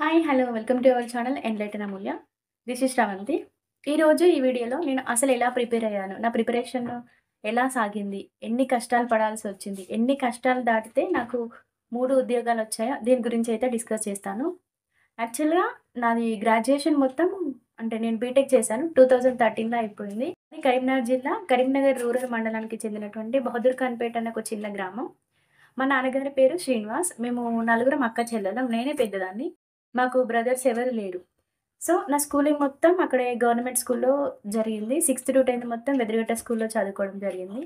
Hi! Hello! Welcome to our channel enlighten Amulya. This is Sravanthi. ఈరోజు ఈ వీడియోలో నేను అసలు ఎలా ప్రిపేర్ అయ్యాను, నా ప్రిపరేషన్ ఎలా సాగింది, ఎన్ని కష్టాలు పడాల్సొచ్చింది, ఎన్ని కష్టాలు దాటితే నాకు 3 ఉద్యోగాలొచ్చాయో దీని గురించి అయితే డిస్కస్ చేస్తాను. యాక్చువల్‌గా నాది గ్రాడ్యుయేషన్ మొత్తం అంటే నేను బీటెక్ చేశాను. 2013లో అయిపోయింది. అది కరీంనగర్ జిల్లా, కరీంనగర్ రూరల్ మండలానికి చెందినటువంటి బహదూర్ ఖాన్‌పేట్ అనే ఒక చిన్న గ్రామం. మా నాన్నగారి పేరు శ్రీనివాస్. మేము నలుగురం అక్క చెల్లెలం. నేనే పెద్దదాన్ని. మాకు బ్రదర్స్ ఎవరు లేరు. సో, నా స్కూలింగ్ మొత్తం అక్కడే గవర్నమెంట్ స్కూల్‌లో జరిగింది. 6-10 మొత్తం వెదిరిగట్ట స్కూల్‌లో చదువుకోవడం జరిగింది.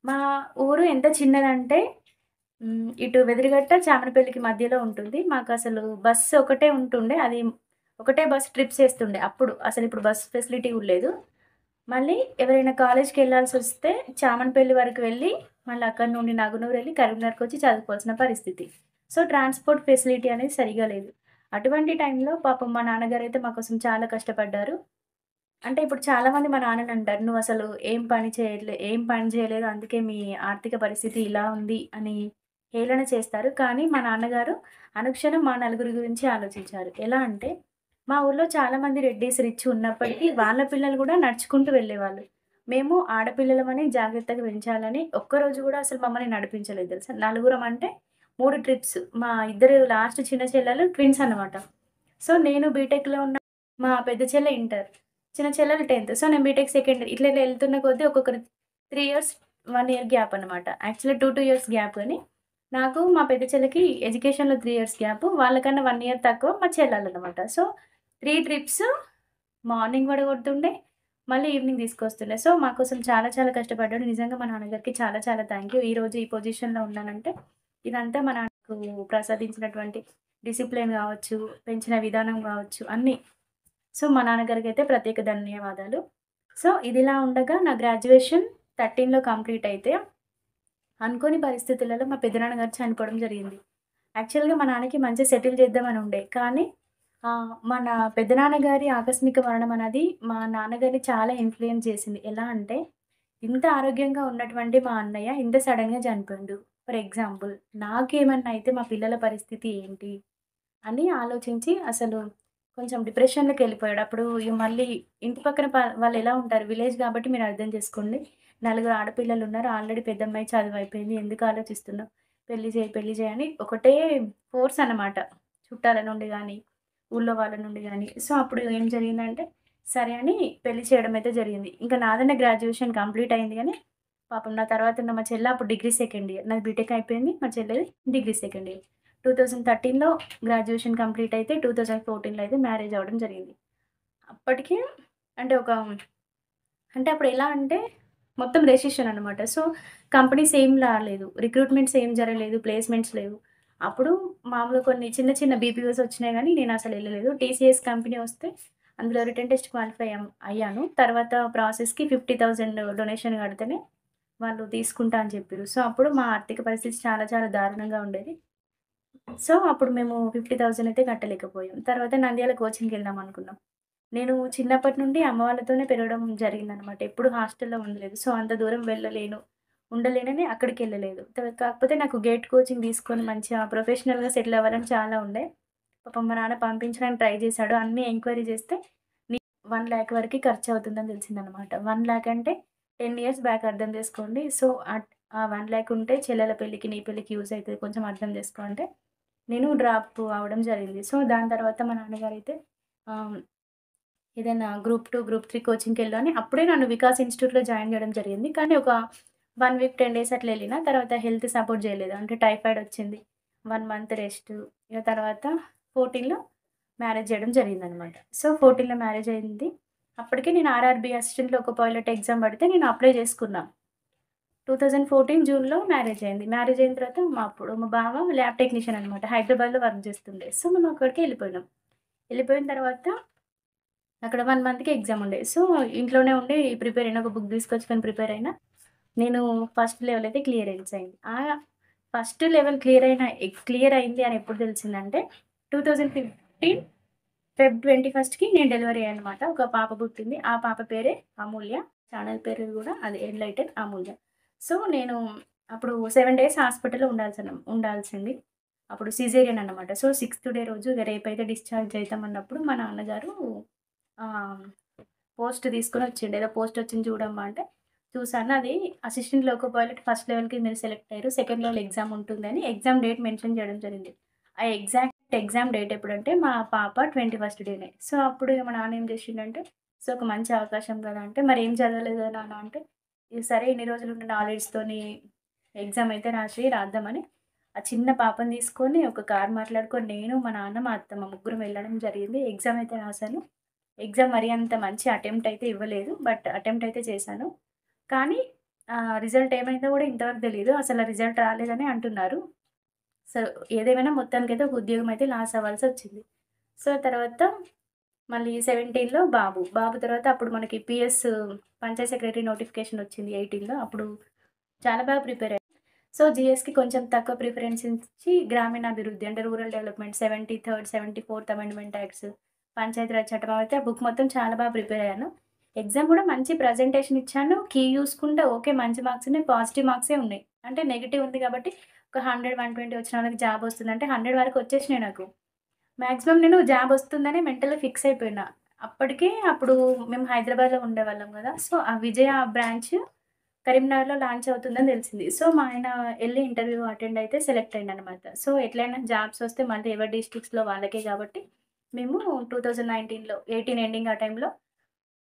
మా ఊరు ఎంత చిన్నదంటే ఇటు వెదిరిగట్ట, చామరపల్లికి మధ్యలో ఉంటుంది. మాకసలు బస్సు ఒకటే ఉంటుండే. అది ఒకటే బస్ ట్రిప్స్ ఏస్తుండే అప్పుడు. అసలిప్పుడు బస్ ఫెసిలిటీ గూడా లేదు. మళ్ళీ ఎవరైనా కాలేజ్‌కెళ్ళాల్సొస్తే చామనపల్లి వరకు వెళ్ళి, మళ్ళీ అక్కడి నుండి నగునూరెళ్లి కరీంనగర్‌కొచ్చి చదువుకోవాల్సిన పరిస్థితి. సో, ట్రాన్స్‌పోర్ట్ ఫెసిలిటీ అనేది సరిగ్గా లేదు. అటువంటి టైంలో పాపం మా నాన్నగారైతే మా కోసం చాలా కష్టపడ్డారు. అంటే ఇప్పుడు చాలామంది మా నాన్నని అంటారు, "నువ్వసలు ఏం పని చేయలేదు. అందుకే మీ ఆర్థిక పరిస్థితి ఇలా ఉంది" అని హేళన చేస్తారు. కానీ మా నాన్నగారు అనుక్షణం మా నలుగురి గురించి ఆలోచించారు. ఎలా అంటే, మా ఊర్లో చాలామంది రెడ్డీస్ రిచ్ ఉన్నప్పటికీ వాళ్ళ పిల్లలు గూడా నడుచుకుంటూ వెళ్ళేవాళ్ళు. మేము ఆడపిల్లలమని జాగ్రత్తగా పెంచాలని ఒక్కరోజు గూడా అసలు మమ్మల్ని నడిపించలేదు తెలుసా! నలుగురం అంటే 3 ట్రిప్స్. మా ఇద్దరు లాస్ట్ చిన్న చెల్లెలు ట్విన్స్ అన్నమాట. సో, నేను బీటెక్‌లో ఉన్న మా పెద్ద చెల్లె ఇంటర్. చిన్న చెల్లెలు 10థ్. సో, నేను బీటెక్ సెకండ్ ఇయర్. ఇట్లా ఇట్లా ఎళ్తున్న కొద్దీ ఒక్కొక్కరు 3 ఇయర్స్, 1 ఇయర్ గ్యాప్ అన్నమాట. యాక్చువల్లీ 2 ఇయర్స్ గ్యాప్ గాని, నాకు మా పెద్ద చెల్లికి ఎడ్యుకేషన్‌లో 3 ఇయర్స్ గ్యాప్. వాళ్ళకన్నా 1 ఇయర్ తక్కువ మా చెల్లెలన్నమాట. సో, 3 ట్రిప్స్ మార్నింగ్ పడగొడుతుండే, మళ్ళీ ఈవినింగ్ తీసుకొస్తుండే. సో, మా కోసం చాలా చాలా కష్టపడ్డాడు. నిజంగా మా నాన్నగారికి చాలా చాలా థాంక్ యూ. ఈరోజు ఈ పొజిషన్‌లో ఉన్నానంటే, ఇదంతా మా నాన్నకు ప్రసాదించినటువంటి డిసిప్లిన్ గావచ్చు, పెంచిన విధానం గావచ్చు అన్నీ. సో, మా నాన్నగారికైతే ప్రత్యేక ధన్యవాదాలు. సో, ఇదిలా ఉండగా నా గ్రాడ్యుయేషన్ 13లో కంప్లీట్ అయితే, అనుకోని పరిస్థితులలో మా పెదనాన్నగారు చనిపోవడం జరిగింది. యాక్చువల్‌గా మా నాన్నకి మంచిగా సెటిల్ చేద్దామని ఉండే. కానీ మన పెదనాన్నగారి ఆకస్మిక మరణం అనేది మా నాన్నగారిని చాలా ఇన్‌ఫ్లూయెన్స్ చేసింది. ఎలా అంటే, ఇంత ఆరోగ్యంగా ఉన్నటువంటి మా అన్నయ్య ఇంత సడెన్‌గా చనిపోయిండు. ఫర్ ఎగ్జాంపుల్ నాకేమన్నా అయితే మా పిల్లల పరిస్థితి ఏంటి? అని ఆలోచించి అసలు కొంచెం డిప్రెషన్‌లోకెళ్ళిపోయాడు. అప్పుడు మళ్ళీ ఇంటి పక్కన వాళ్ళెలా ఉంటారు విలేజ్ కాబట్టి మీరు అర్థం చేసుకోండి. నలుగురు ఆడపిల్లలున్నారు. ఆల్రెడీ పెద్దమ్మాయి చదువయిపోయింది. ఎందుకు ఆలోచిస్తున్నావు? పెళ్లి చేయి, పెళ్లి చేయి అని ఒకటే ఫోర్స్ అన్నమాట. చుట్టాల నుండి గాని, ఊళ్ళో వాళ్ళ నుండి గాని. సో, అప్పుడు ఏం జరిగిందంటే, సరే అని పెళ్లి చేయడం అయితే జరిగింది. ఇంకా నాదన్నా గ్రాడ్యుయేషన్ కంప్లీట్ అయింది గానీ, పాపం నా తర్వాత ఉన్న మా చెల్లి అప్పుడు డిగ్రీ సెకండ్ ఇయర్. నాది బీటెక్ అయిపోయింది. మా చెల్లెది డిగ్రీ సెకండ్ ఇయర్. 2013లో గ్రాడ్యుయేషన్ కంప్లీట్ అయితే 2014లో అయితే మ్యారేజ్ అవ్వడం జరిగింది. అప్పటికి అంటే ఒక అంటే అప్పుడు ఎలా అంటే మొత్తం రెసిషన్ అనమాట. సో, కంపెనీస్ ఏం రాలేదు. రిక్రూట్‌మెంట్స్ ఏం జరగలేదు. ప్లేస్‌మెంట్స్ లేవు. అప్పుడు మామూలుగా కొన్ని చిన్న చిన్న బీపీఓస్ వచ్చినాయి గానీ నేనసలు ఎళ్ళలేదు. టీసీఎస్ కంపెనీ వస్తే అందులో రిటన్ టెస్ట్ క్వాలిఫై అయ్యాను. తర్వాత ప్రాసెస్‌కి 50,000 డొనేషన్ కడితేనే వాళ్ళు తీసుకుంటా అని చెప్పిర్రు. సో, అప్పుడు మా ఆర్థిక పరిస్థితి చాలా చాలా దారుణంగా ఉండేది. సో, అప్పుడు మేము 50,000 అయితే కట్టలేకపోయాం. తర్వాత నంద్యాల కోచింగ్‌కెళ్దాం అనుకున్నాం. నేను చిన్నప్పటి నుండి అమ్మ వాళ్ళతోనే పెరగడం జరిగిందనమాట. ఎప్పుడు హాస్టల్‌లో ఉండలేదు. సో, అంత దూరం వెళ్ళలేను, ఉండలేనని అక్కడికెళ్ళలేదు. కాకపోతే నాకు గేట్ కోచింగ్ తీసుకొని మంచిగా ప్రొఫెషనల్‌గా సెటిల్ అవ్వాలని చాలా ఉండే. పాపం మా నాన్న పంపించడానికి ట్రై చేశాడు. అన్నీ ఎంక్వైరీ చేస్తే 1,00,000 వరకి ఖర్చవుతుందని తెలిసిందనమాట. 1,00,000 అంటే 10 ఇయర్స్ బ్యాక్ అర్థం చేసుకోండి. సో, ఆ 1,00,000 ఉంటే చెల్లెల పెళ్ళికి, నీ పెళ్ళికి యూజ్ అయితది కొంచెం అర్థం చేసుకో అంటే, నేను డ్రాప్ అవ్వడం జరిగింది. సో, దాని తర్వాత మా నాన్నగారైతే ఆహ్, ఏదైనా గ్రూప్ 2, గ్రూప్ 3 కోచింగ్‌కెళ్ళు అని అప్పుడే నన్ను వికాస్ ఇన్‌స్టిట్యూట్‌లో జాయిన్ జేయడం జరిగింది. కానీ ఒక 1 వీక్, 10 డేస్ అట్లా ఎళ్ళిన. తర్వాత హెల్త్ సపోర్ట్ జేయలేదు. అంటే టైఫాయిడ్ వచ్చింది. 1 మంత్ రెస్ట్. ఇక తర్వాత 14లో మ్యారేజ్ జేయడం జరిగిందనమాట. సో, 14లో మ్యారేజ్ అయింది. అప్పటికే నేను ఆర్ఆర్‌బీ అసిస్టెంట్‌లో ఒక పైలట్ ఎగ్జామ్ పడితే నేను అప్లై చేసుకున్నా. 2014 జూన్‌లో మ్యారేజ్ అయింది. మ్యారేజ్ అయిన తర్వాత మా బావ ల్యాబ్ టెక్నీషియన్ అనమాట. హైదరాబాద్‌లో వర్క్ చేస్తుండే. సో, మేము అక్కడికే ఎళ్ళిపోయినాం. ఎళ్ళిపోయిన తర్వాత అక్కడ 1 మంత్‌కి ఎగ్జామ్ ఉండే. సో, ఇంట్లోనే ఉండి ప్రిపేర్ అయినా. ఒక బుక్ తీసుకొచ్చుకొని ప్రిపేర్ అయినా. నేను ఫస్ట్ లెవెల్ అయితే క్లియరెన్స్ అయింది. ఫస్ట్ లెవెల్ క్లియర్ అయింది అని ఎప్పుడు తెలిసిందంటే 2015 ఫెబ్ 21కి నేను డెలివరీ అయ్యానన్నమాట. ఒక పాప పుట్టింది. ఆ పాప పేరే అమూల్య. ఛానెల్ పేరు గూడా అది ఎన్‌లైటెన్ అమూల్య. సో, నేను అప్పుడు 7 డేస్ హాస్పిటల్‌లో ఉండాల్సింది. అప్పుడు సిజేరియన్ అన్నమాట. సో, సిక్స్త్ డే రోజు ఇగ రేపైతే డిశ్చార్జ్ అయితామన్నప్పుడు మా నాన్నగారు ఆహ్, పోస్ట్ తీసుకొనొచ్చిండు. ఏదో పోస్ట్ వచ్చింది చూడమ్మా అంటే, చూసాను. అది అసిస్టెంట్ లోకో పైలట్ ఫస్ట్ లెవెల్‌కి మీరు సెలెక్ట్ అయ్యారు. సెకండ్ లెవెల్ ఎగ్జామ్ ఉంటుందని ఎగ్జామ్ డేట్ మెన్షన్ చేయడం జరిగింది. ఆ ఎగ్జామ్ డేట్ ఎప్పుడంటే మా పాప 21st డేనే. సో, అప్పుడు మా నాన్న ఏం చేసిండంటే, సో, ఒక మంచి అవకాశం కదా! అంటే, "మరేం చదవలేదా నాన్న" అంటే, "ఇగ సరే ఇన్ని రోజులున్న నాలెడ్జ్‌తోని ఎగ్జామ్ అయితే రాద్దామని" ఆ చిన్న పాపని తీసుకొని ఒక కార్ మాట్లాడుకొని నేను, మా నాన్న, మా అత్తమ్మ ముగ్గురం వెళ్ళడం జరిగింది. ఎగ్జామ్ అయితే రాసాను. ఎగ్జామ్ మరీ అంత మంచి అటెంప్ట్ అయితే ఇవ్వలేదు. బట్ అటెంప్ట్ అయితే చేశాను. కానీ రిజల్ట్ ఏమైందో గూడా ఇంతవరకు తెలీదు. అసల రిజల్ట్ రాలేదని అంటున్నారు. సో, ఏదేమైనా మొత్తానికైతే ఒక ఉద్యోగం అయితే లాస్ అవ్వాల్సొచ్చింది. సో, తర్వాత మళ్ళీ 17లో బాబు. బాబు తర్వాత అప్పుడు మనకి పీఎస్ పంచాయత్ సెక్రటరీ నోటిఫికేషన్ వచ్చింది 18లో. అప్పుడు చాలా బాగా ప్రిపేర్ అయ్యా. సో, జీఎస్‌కి కొంచెం తక్కువ ప్రిఫరెన్స్ ఇచ్చి గ్రామీణాభివృద్ధి అంటే rural development 73, 74th amendment acts, Panchayati Raj చట్టం అయితే ఆ బుక్ మొత్తం చాలా బాగా ప్రిపేర్ అయ్యాను. ఎగ్జామ్ గూడా మంచి ప్రజెంటేషన్ ఇచ్చాను. కీ చూసుకుంటే ఓకే. మంచి మార్క్స్ ఉన్నాయి. పాజిటివ్ మార్క్సే ఉన్నాయి. అంటే నెగెటివ్ ఉంది కాబట్టి ఒక 100, 120 వచ్చిన వాళ్ళకి జాబ్ వస్తుందంటే 100 వరకు వచ్చేసినాయి నాకు. మాక్సిమం నేను జాబ్ వస్తుందని మెంటల్‌గా ఫిక్స్ అయిపోయినా. అప్పుడు మేము హైదరాబాద్‌లో ఉండేవాళ్ళం గదా! సో, ఆ విజయ బ్రాంచ్ కరీంనగర్‌లో లాంచ్ అవుతుందని తెలిసింది. సో, మా ఆయన ఎళ్లి ఇంటర్వ్యూ అటెండ్ అయితే సెలెక్ట్ అయిండనమాట. సో, ఎట్లైనా జాబ్స్ వస్తే మళ్ళీ ఎవరి డిస్ట్రిక్ట్స్‌లో వాళ్ళకే గాబట్టి, మేము 2019లో 18 ఎండింగ్ ఆ టైంలో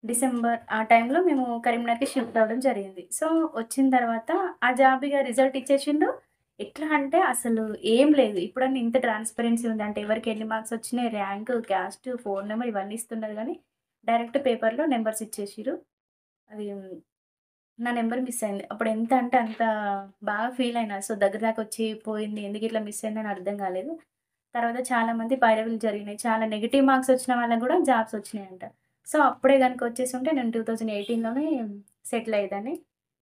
డిసెంబర్ ఆ టైంలో మేము కరీంనగర్‌కి షిఫ్ట్ అవ్వడం జరిగింది. సో, వచ్చిన తర్వాత ఆ జాబ్ ఇగ రిజల్ట్ ఇచ్చేసిండు. ఎట్లా అంటే అసలు ఏం లేదు. ఇప్పుడన్నా ఇంత ట్రాన్స్‌పరెన్సీ ఉంది. అంటే ఎవరికి ఎన్ని మార్క్స్ వచ్చినాయి, ర్యాంక్, క్యాస్ట్, ఫోన్ నంబర్ ఇవన్నీ ఇస్తున్నారు గానీ, డైరెక్ట్ పేపర్‌లో నంబర్స్ ఇచ్చేసిర్రు. అది నా నంబర్ మిస్ అయింది. అప్పుడు ఎంత అంటే అంత బాగా ఫీల్ అయినా. సో, దగ్గర దాకా వచ్చి పోయింది. ఎందుకు ఇట్లా మిస్ అయిందని అర్థం కాలేదు. తర్వాత చాలామంది పైరవీలు జరిగినాయి. చాలా నెగెటివ్ మార్క్స్ వచ్చిన వాళ్ళకి గూడా జాబ్స్ వచ్చినాయంట. సో, అప్పుడే గనుక వచ్చేసుంటే నేను 2018లోనే సెటిల్ అయ్యేదాన్ని.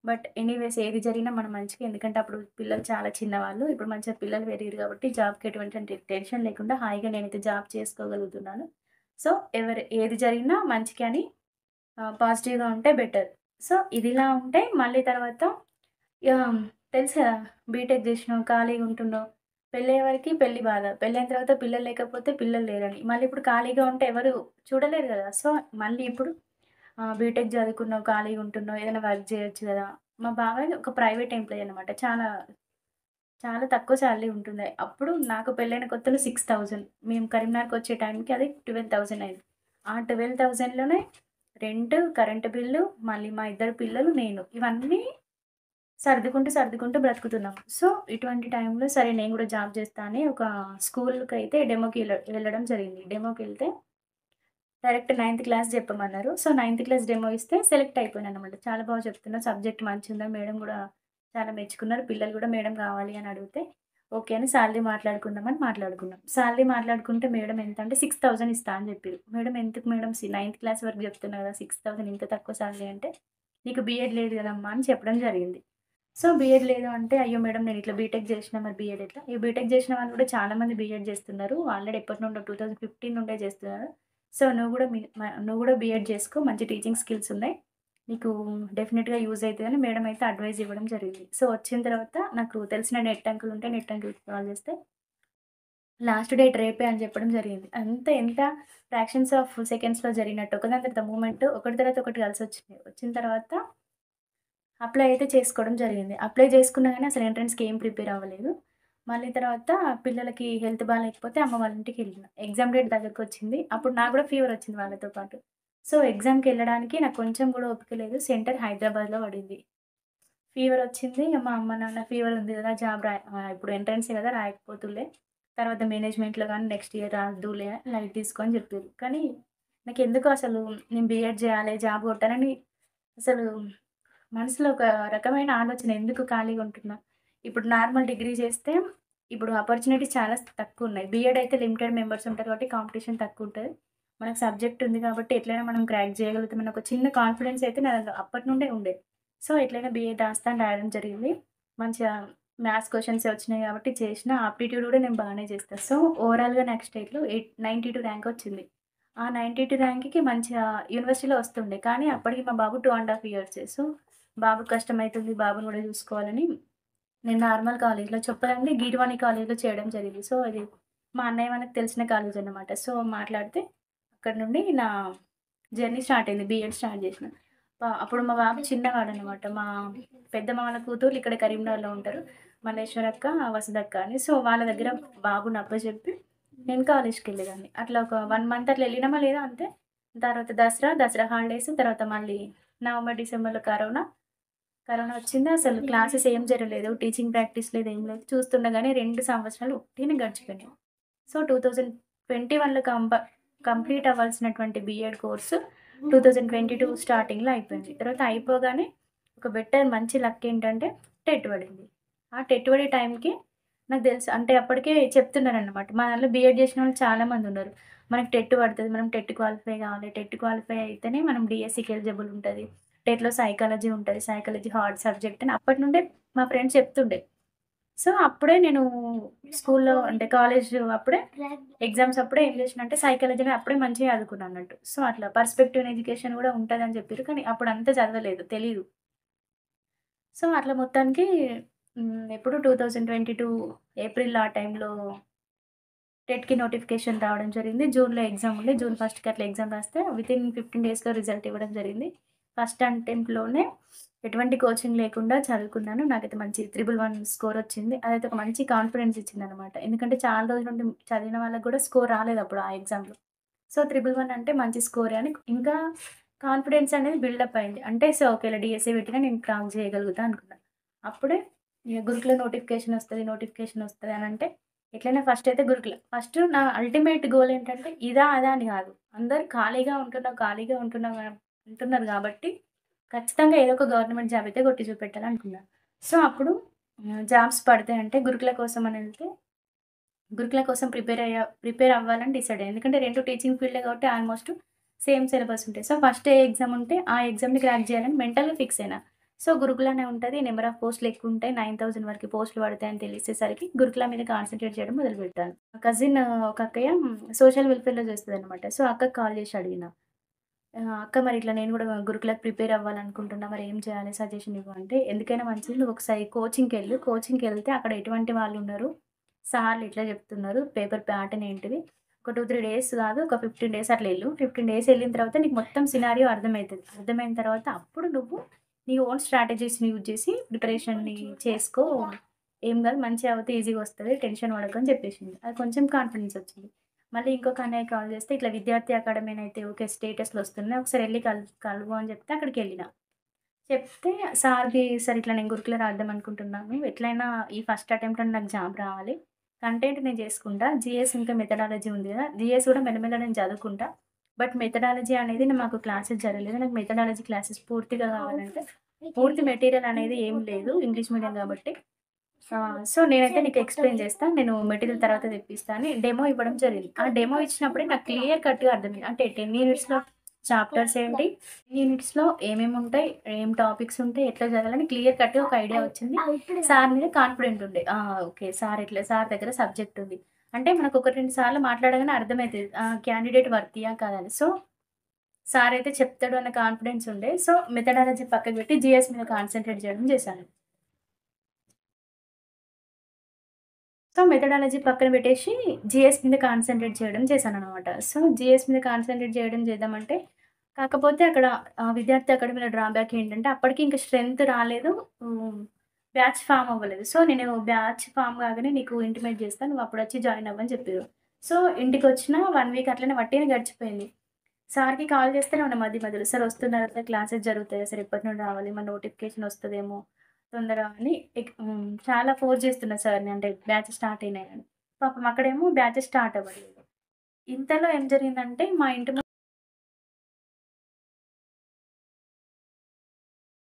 బట్ ఎనీవేస్ ఏది జరిగినా మన మంచికే. ఎందుకంటే అప్పుడు పిల్లలు చాలా చిన్నవాళ్ళు. ఇప్పుడు మంచిగా పిల్లలు పెరిగిర్రు కాబట్టి జాబ్‌కి ఎటువంటి టెన్షన్ లేకుండా హాయిగా నేనైతే జాబ్ చేసుకోగలుగుతున్నాను. సో, ఏది జరిగినా మంచికే అని పాజిటివ్‌గా ఉంటే బెటర్. సో, ఇదిలా ఉంటే మళ్ళీ తర్వాత ఇగ తెలుసు కదా! బీటెక్ జేసినావు, ఖాళీగా ఉంటున్నావు. పెళ్ళయ్యే వరకి పెళ్లి బాధ. పెళ్ళైన తర్వాత పిల్లలు లేకపోతే పిల్లలు లేరని. మళ్ళీ ఇప్పుడు ఖాళీగా ఉంటే ఎవరు చూడలేరు గదా! సో, మళ్ళీ ఇప్పుడు బీటెక్ చదువుకున్నావు, ఖాళీగా ఉంటున్నావు, ఏదైనా వర్క్ జేయొచ్చు గదా! మా బాబాయ్ ఒక ప్రైవేట్ ఎంప్లాయీ అనమాట. చాలా, చాలా తక్కువ సాలరీ ఉంటుంది. అప్పుడు నాకు పెళ్ళైన కొత్తలో 6,000 మేము కరీంనగర్‌కొచ్చే టైంకి అది 12,000 అయింది. ఆ 12,000లోనే రెంట్, కరెంట్ బిల్లు, మళ్ళీ మా ఇద్దరు పిల్లలు, నేను ఇవన్నీ సర్దుకుంటూ బ్రతుకుతున్నాం. సో, ఇటువంటి టైంలో సరే నేను గూడా జాబ్ జేస్తా అని ఒక స్కూలుకైతే డెమోకి వెళ్ళడం జరిగింది. డెమోకెళ్తే డైరెక్ట్ నైన్త్ క్లాస్ జెప్పమన్నారు. సో, నైన్త్ క్లాస్ డెమో ఇస్తే సెలెక్ట్ అయిపోయాననమాట. చాలా బాగా చెప్తున్నావు. సబ్జెక్ట్ మంచిగుందని మేడం గూడా చాలా మెచ్చుకున్నారు. పిల్లలు గూడా మేడం కావాలి అని అడిగితే, ఓకే అని సాలరీ మాట్లాడుకుందామని మాట్లాడుకున్నాం. సాలరీ మాట్లాడుకుంటే మేడం ఎంత అంటే 6,000 ఇస్తా అని జెప్పిర్రు. మేడం ఎందుకు మేడం నైన్త్ క్లాస్ వరకు జెప్తున్నా గదా! 6,000 ఇంత తక్కువ సాలరీ అంటే, నీకు బీఎడ్ లేదు గదమ్మా అని చెప్పడం జరిగింది. సో, బీఎడ్ లేదు అంటే, అయ్యో! మేడం నేను ఇట్లా బీటెక్ జేసినా మరి బీఎడ్ ఎట్లా? ఈ బీటెక్ జేసిన వాళ్ళు గూడా చాలా మంది బీఎడ్ జేస్తున్నారు. ఆల్రెడీ ఎప్పటినుండో 2015 నుండే జేస్తున్నారు. సో, నువ్వు గూడా బీఎడ్ జేసుకో. మంచి టీచింగ్ స్కిల్స్ ఉన్నాయి. నీకు డెఫినిట్‌గా యూజ్ అయితదని మేడం అయితే అడ్వైస్ ఇవ్వడం జరిగింది. సో, వచ్చిన తర్వాత నాకు తెలిసిన నెట్ అంకుల్ ఉంటే నెట్ అంకుల్‌కి కాల్ జేస్తే, లాస్ట్ డేట్ రేపే అని చెప్పడం జరిగింది. ఎంత ఫ్రాక్షన్స్ ఆఫ్ సెకండ్స్‌లో జరిగినట్టు ఒకదాని తర్వాత మూవ్‌మెంట్ ఒకటి తర్వాత ఒకటి కలిసొచ్చినాయి. వచ్చిన తర్వాత అప్లై అయితే చేసుకోవడం జరిగింది. అప్లై చేసుకున్నా గానీ అసలు ఎంట్రన్స్‌కి ఏం ప్రిపేర్ అవ్వలేదు. మళ్ళీ తర్వాత పిల్లలకి హెల్త్ బాలేకపోతే అమ్మ వాళ్ళ ఇంటికెళ్ళిన. Exam date దగ్గరకొచ్చింది. అప్పుడు నాకు గూడా ఫీవర్ వచ్చింది వాళ్ళతో పాటు. సో, ఎగ్జామ్‌కెళ్ళడానికి నాకు కొంచెం గూడా ఓపిక లేదు. సెంటర్ హైదరాబాద్‌లో పడింది. ఫీవర్ వచ్చింది. ఇగ మా అమ్మ, నాన్న ఫీవర్ ఉంది గదా! ఇప్పుడు ఎంట్రన్సే గదా! రాయకపోతులే. తర్వాత మేనేజ్మెంట్‌లో గానీ నెక్స్ట్ ఇయర్ రాద్దువులే లైట్ తీసుకో అని జెప్పిర్రు. కానీ నాకెందుకో అసలు నేను బీఎడ్ జేయాలి, జాబ్ కొట్టాలని అసలు మనసులో ఒక రకమైన ఆలోచన ఎందుకు ఖాళీగా ఉంటున్నా. ఇప్పుడు నార్మల్ డిగ్రీ చేస్తే ఇప్పుడు ఆపర్చునిటీస్ చాలా తక్కువున్నాయి. బీఎడ్ అయితే లిమిటెడ్ మెంబర్స్ ఉంటారు కాబట్టి కాంపిటీషన్ తక్కువుంటది. మనకు సబ్జెక్ట్ ఉంది కాబట్టి ఎట్లైనా మనం క్రాక్ చేయగలుగుతామని ఒక చిన్న కాన్ఫిడెన్స్ అయితే నా అప్పటి నుండే ఉండే. సో, ఎట్లైనా బీఎడ్ రాస్తా అని రాయడం జరిగింది. మంచిగా మ్యాథ్స్ క్వెషన్సే వచ్చినాయి కాబట్టి చేసిన. ఆప్టిట్యూడ్ కూడా నేను బానే చేస్తా. సో, ఓవరాల్‌గా నాకు స్టేట్‌లో 92 ర్యాంక్ వచ్చింది. ఆ 92 ర్యాంక్‌కి మంచిగా యూనివర్సిటీలో వస్తుండే. కానీ అప్పటికి మా బాబు 2 ½ ఇయర్సే. సో, బాబుకి కష్టమైతుంది. బాబుని గూడా చూసుకోవాలని నేను నార్మల్ కాలేజ్‌లో చెప్పదండి గీర్వాణి కాలేజ్‌లో చేయడం జరిగింది. సో, అది మా అన్నయ్య వాళ్ళకి తెలిసిన కాలేజ్ అన్నమాట. సో, మాట్లాడితే అక్కడి నుండి నా జర్నీ స్టార్ట్ అయింది. బీఎడ్ స్టార్ట్ చేసిన. అప్పుడు మా బాబు చిన్నవాడనమాట. మా పెద్దమ్మ వాళ్ళ కూతుర్లు ఇక్కడ కరీంనగర్‌లో ఉంటారు. మల్లేశ్వరక్క, వసుధక్క అని. సో, వాళ్ళ దగ్గర బాబుని అప్పజెప్పి నేను కాలేజ్‌కెళ్ళేదాన్ని. అట్లా ఒక 1 మంత్ అట్లా ఎళ్ళినామా లేదా అంతే. తర్వాత దసరా హాలిడేస్, తర్వాత మళ్ళీ నవంబర్, డిసెంబర్‌లో కరోనా వచ్చింది. అసలు క్లాసెస్ ఏం జరగలేదు. టీచింగ్ ప్రాక్టీస్ లేదు, ఏం లేదు. చూస్తుండగానే 2 సంవత్సరాలు ఉట్టిగనే గడిచిపోయినాయి. సో, 2021లో కంప్లీట్ అవ్వాల్సినటువంటి బీఎడ్ కోర్సు 2022 స్టార్టింగ్‌లో అయిపోయింది. తర్వాత అయిపోగానే ఒక మంచి లక్ ఏంటంటే టెట్ పడింది. ఆ టెట్ పడే టైంకి నాకు తెలుసు అంటే అప్పటికే చెప్తున్నారనమాట. మా దాంట్లో బీఎడ్ చేసినోళ్ళు చాలామందున్నారు. మనకు టెట్ పడతది. మనం టెట్ క్వాలిఫై కావాలి. టెట్ క్వాలిఫై అయితేనే మనం డీఎస్సీకి ఎలిజిబుల్ ఉంటది. టెట్‌లో సైకాలజీ ఉంటది. సైకాలజీ హార్డ్ సబ్జెక్ట్ అని అప్పటి నుండే మా ఫ్రెండ్స్ చెప్తుండే. సో, అప్పుడే నేను స్కూల్లో అంటే కాలేజ్ అప్పుడే ఎగ్జామ్స్ అప్పుడే ఏం చేసినా అంటే సైకాలజీని అప్పుడే మంచిగా చదువుకున్నా అన్నట్టు. సో, అట్లా పర్స్పెక్టివ్ ఇన్ ఎడ్యుకేషన్ కూడా ఉంటదని చెప్పిర్రు. కానీ అప్పుడు అంత చదవలేదు. తెలీదు. సో, అట్లా మొత్తానికి ఎప్పుడు 2022 ఏప్రిల్ ఆ టైంలో టెట్‌కి నోటిఫికేషన్ రావడం జరిగింది. జూన్‌లో ఎగ్జామ్ ఉండే. జూన్ ఫస్ట్‌కి అట్లా ఎగ్జామ్ రాస్తే వితిన్ 15 డేస్‌లో రిజల్ట్ ఇవ్వడం జరిగింది. ఫస్ట్ అటెంప్ట్‌లోనే ఎటువంటి కోచింగ్ లేకుండా చదువుకున్నాను. నాకైతే మంచి 311 స్కోర్ వచ్చింది. అదైతే ఒక మంచి కాన్ఫిడెన్స్ ఇచ్చిందనమాట. ఎందుకంటే చాలా రోజుల నుండి చదివిన వాళ్ళకి కూడా స్కోర్ రాలేదప్పుడు ఆ ఎగ్జామ్‌లో. సో, 311 అంటే మంచి స్కోరే అని ఇంకా కాన్ఫిడెన్స్ అనేది బిల్డప్ అయింది. అంటే సో, ఒకవేళ డీఎస్సీ పెట్టినా నేను క్రాక్ చేయగలుగుతా అనుకున్నా. అప్పుడే ఇగ గురుకుల నోటిఫికేషన్ వస్తది అనంటే ఎట్లైనా ఫస్ట్ అయితే గురుకుల. ఫస్ట్ నా అల్టిమేట్ గోల్ ఏంటంటే ఇదా? అదా? అని గాదు. అందరూ ఖాళీగా ఉంటున్నాం అంటున్నారు గాబట్టి ఖచ్చితంగా ఏదో ఒక గవర్నమెంట్ జాబ్ అయితే కొట్టి చూపెట్టాలనుకున్నా. సో, అప్పుడు జాబ్స్ పడతాయంటే గురుకుల కోసం ప్రిపేర్ అవ్వాలని డిసైడ్ అయ్యా. ఎందుకంటే 2 టీచింగ్ ఫీల్డే కాబట్టి ఆల్‌మోస్ట్ సేమ్ సిలబస్ ఉంటాయి. సో, ఫస్ట్ ఏ ఎగ్జామ్ ఉంటే ఆ ఎగ్జామ్‌ని క్రాక్ చేయాలని మెంటల్‌గా ఫిక్స్ అయినా. సో, గురుకులనే ఉంటది. నెంబర్ ఆఫ్ పోస్ట్‌లు ఎక్కువుంటాయి. 9,000 వరకు పోస్ట్‌లు పడతాయని తెలిసేసరికి గురుకుల మీద కాన్సంట్రేట్ చేయడం మొదలుపెట్టాను. మా కజిన్ ఒక అక్కయ్య సోషల్ వెల్ఫేర్‌లో చేస్తదనమాట. సో, అక్కకి కాల్ చేసి అడిగిన. అక్క మరి ఇట్లా నేను గూడా గురుకులకి ప్రిపేర్ అవ్వాలనుకుంటున్నా. మరి ఏం చేయాలి సజెషన్ ఇవ్వు అంటే, ఎందుకైనా మంచిది నువ్వు ఒకసారి కోచింగ్‌కెళ్ళు. కోచింగ్‌కెళ్తే అక్కడ ఎటువంటి వాళ్ళున్నారు, సార్లు ఎట్లా చెప్తున్నారు, పేపర్ ప్యాటర్న్ ఏంటిది, ఒక 2, 3 డేస్ కాదు ఒక 15 డేస్ అట్లా ఎళ్ళు. 15 డేస్ ఎళ్ళిన తర్వాత నీకు మొత్తం సినారియో అర్థమైతది. అర్థమైన తర్వాత అప్పుడు నువ్వు నీ ఓన్ స్ట్రాటజీస్‌ని యూజ్ చేసి ప్రిపరేషన్‌ని చేసుకో. ఏం కాదు మంచిగా అవుతే ఈజీగా వస్తది. టెన్షన్ పడకు అని చెప్పేసింది. అది కొంచెం కాన్ఫిడెన్స్ వచ్చింది. మళ్ళీ ఇంకొక అన్నయ్య కాల్ చేస్తే, ఇట్లా విద్యార్థి అకాడమీనైతే ఓకే. స్టేటస్‌లో వస్తున్నాయి. ఒకసారి ఎళ్లి కలువు అని చెప్తే అక్కడికెళ్ళిన. చెప్తే సార్ ఇట్లా నేను గురుకుల రాద్దాం అనుకుంటున్నాను. ఎట్లైనా ఈ ఫస్ట్ అటెంప్ట్ అని నాకు జాబ్ రావాలి. కంటెంట్ నేను చేసుకుంటా. జీఎస్ ఇంకా మెథడాలజీ ఉంది కదా! జీఎస్ కూడా మెల్లమెల్ల నేను చదువుకుంటా. బట్ మెథడాలజీ అనేది మాకు క్లాసెస్ జరగలేదు. నాకు మెథడాలజీ క్లాసెస్ పూర్తిగా కావాలంటే పూర్తి మెటీరియల్ అనేది ఏం లేదు. ఇంగ్లీష్ మీడియం కాబట్టి సో, నేనైతే నీకు ఎక్స్‌ప్లెయిన్ చేస్తా. నేను మెటీరియల్ తర్వాత తెప్పిస్తా అని డెమో ఇవ్వడం జరిగింది. ఆ డెమో ఇచ్చినప్పుడే నాకు క్లియర్ కట్‌గా అర్థమైంది. అంటే 10 యూనిట్స్‌లో చాప్టర్స్ ఏంటి? యూనిట్స్‌లో ఏమేముంటాయి? ఏం టాపిక్స్ ఉంటాయి? ఎట్లా చదవాలని క్లియర్ కట్‌గా ఒక ఐడియా వచ్చింది. సార్ మీద కాన్ఫిడెంట్ ఉండే. ఓకే. సార్ దగ్గర సబ్జెక్ట్ ఉంది. అంటే మనకు 1, 2 సార్లు మాట్లాడగానే అర్థమైతది. క్యాండిడేట్ వర్తీయా కాదా అని. సో, సార్ అయితే చెప్తాడు అన్న కాన్ఫిడెన్స్ ఉండే. సో, మెథడాలజీ పక్కకు పెట్టి జీఎస్ మీద కాన్సంట్రేట్ చేయడం చేశాను. సో, మెథడాలజీ పక్కన పెట్టేసి, జీఎస్ మీద కాన్సంట్రేట్ చేయడం చేశాననమాట. సో, జీఎస్ మీద కాన్సంట్రేట్ చేద్దామంటే, కాకపోతే అక్కడ విద్యార్థి అకాడమీలో డ్రాబ్యాక్ ఏంటంటే, అప్పటికి ఇంక స్ట్రెంత్ రాలేదు. హ్మ్. బ్యాచ్ ఫార్మ్ అవ్వలేదు. సో, నేను బ్యాచ్ ఫార్మ్ కాగానే నీకు ఇంటిమేట్ చేస్తా. నువ్వు అప్పుడొచ్చి జాయిన్ అవ్వని చెప్పిర్రు. సో, ఇంటికొచ్చిన 1 వీక్ అట్లనే వట్టిగనే గడిచిపోయింది. సార్‌కి కాల్ చేస్తూనే ఉన్నా మధ్యలో. సార్ వస్తున్నారా సార్? క్లాసెస్ జరుగుతాయా సార్? ఎప్పటి నుండి రావాలి? మన నోటిఫికేషన్ వస్తదేమో తొందరగా అని చాలా ఫోర్స్ చేస్తున్నా సార్‌ని. అంటే బ్యాచెస్ స్టార్ట్ అయినాయని. పాపం అక్కడేమో బ్యాచెస్ స్టార్ట్ అవ్వలేదు. ఇంతలో ఏం జరిగిందంటే మా ఇంటి